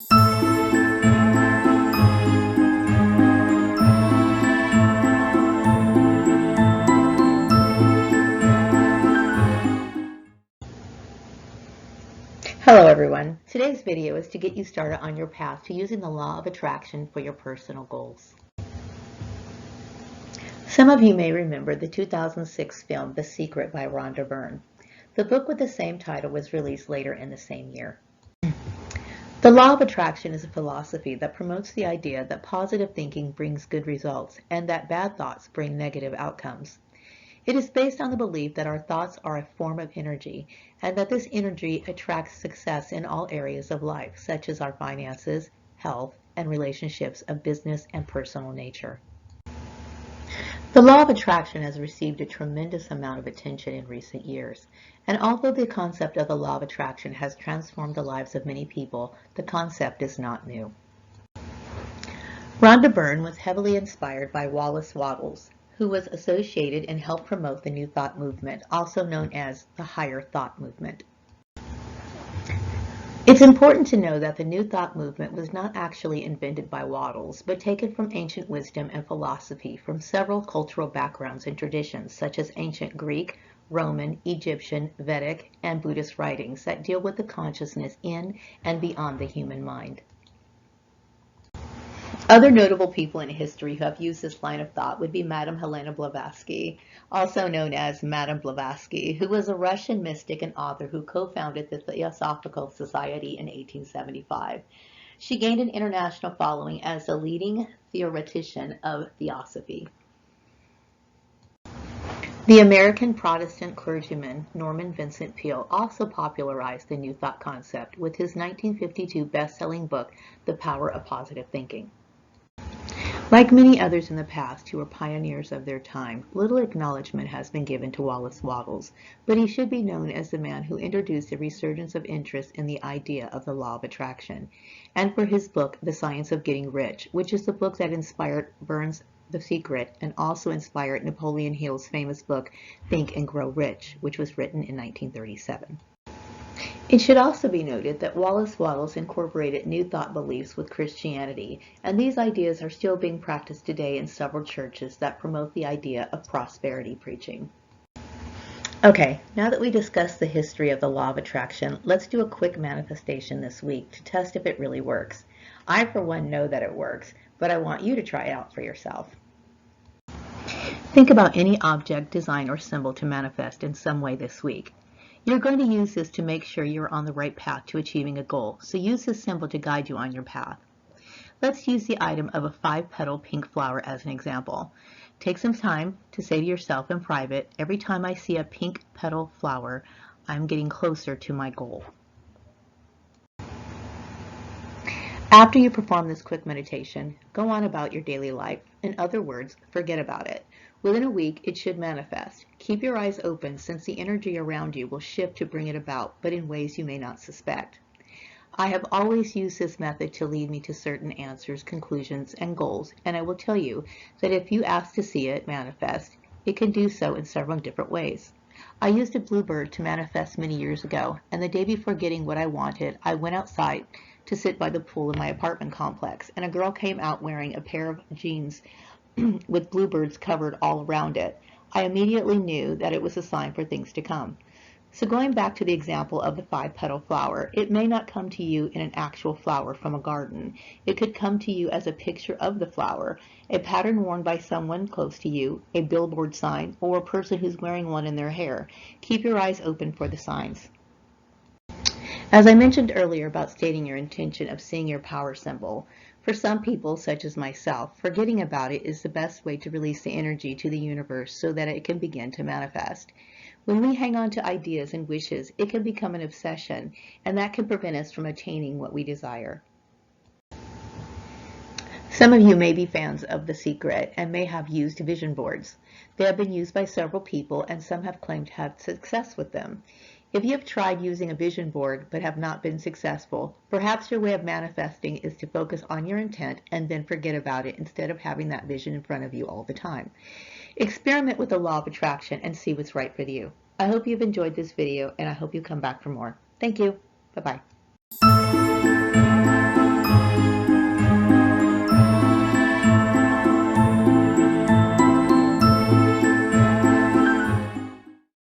Hello everyone. Today's video is to get you started on your path to using the law of attraction for your personal goals. Some of you may remember the 2006 film The Secret by Rhonda Byrne. The book with the same title was released later in the same year. The law of attraction is a philosophy that promotes the idea that positive thinking brings good results and that bad thoughts bring negative outcomes. It is based on the belief that our thoughts are a form of energy and that this energy attracts success in all areas of life, such as our finances, health, and relationships of business and personal nature. The law of attraction has received a tremendous amount of attention in recent years, and although the concept of the law of attraction has transformed the lives of many people, the concept is not new. Rhonda Byrne was heavily inspired by Wallace Wattles, who was associated and helped promote the New Thought movement, also known as the Higher Thought movement. It's important to know that the New Thought movement was not actually invented by Wattles, but taken from ancient wisdom and philosophy from several cultural backgrounds and traditions, such as ancient Greek, Roman, Egyptian, Vedic, and Buddhist writings that deal with the consciousness in and beyond the human mind. Other notable people in history who have used this line of thought would be Madame Helena Blavatsky, also known as Madame Blavatsky, who was a Russian mystic and author who co-founded the Theosophical Society in 1875. She gained an international following as the leading theoretician of theosophy. The American Protestant clergyman Norman Vincent Peale also popularized the New Thought concept with his 1952 best-selling book, The Power of Positive Thinking. Like many others in the past who were pioneers of their time, little acknowledgement has been given to Wallace Wattles, but he should be known as the man who introduced a resurgence of interest in the idea of the law of attraction, and for his book, The Science of Getting Rich, which is the book that inspired Byrne's The Secret and also inspired Napoleon Hill's famous book, Think and Grow Rich, which was written in 1937. It should also be noted that Wallace Wattles incorporated New Thought beliefs with Christianity, and these ideas are still being practiced today in several churches that promote the idea of prosperity preaching. Okay, now that we discussed the history of the law of attraction, let's do a quick manifestation this week to test if it really works. I, for one, know that it works, but I want you to try it out for yourself. Think about any object, design, or symbol to manifest in some way this week. You're going to use this to make sure you're on the right path to achieving a goal, so use this symbol to guide you on your path. Let's use the item of a 5-petal pink flower as an example. Take some time to say to yourself in private, every time I see a pink petal flower, I'm getting closer to my goal. After you perform this quick meditation, go on about your daily life. In other words, forget about it. Within a week, it should manifest. Keep your eyes open since the energy around you will shift to bring it about, but in ways you may not suspect. I have always used this method to lead me to certain answers, conclusions, and goals, and I will tell you that if you ask to see it manifest, it can do so in several different ways. I used a bluebird to manifest many years ago, and the day before getting what I wanted, I went outside to sit by the pool in my apartment complex, and a girl came out wearing a pair of jeans with bluebirds covered all around it. I immediately knew that it was a sign for things to come. So going back to the example of the 5-petal flower, it may not come to you in an actual flower from a garden. It could come to you as a picture of the flower, a pattern worn by someone close to you, a billboard sign, or a person who's wearing one in their hair. Keep your eyes open for the signs. As I mentioned earlier about stating your intention of seeing your power symbol, for some people, such as myself, forgetting about it is the best way to release the energy to the universe so that it can begin to manifest. When we hang on to ideas and wishes, it can become an obsession, and that can prevent us from attaining what we desire. Some of you may be fans of The Secret and may have used vision boards. They have been used by several people, and some have claimed to have success with them. If you have tried using a vision board but have not been successful, perhaps your way of manifesting is to focus on your intent and then forget about it instead of having that vision in front of you all the time. Experiment with the law of attraction and see what's right for you. I hope you've enjoyed this video, and I hope you come back for more. Thank you. Bye-bye.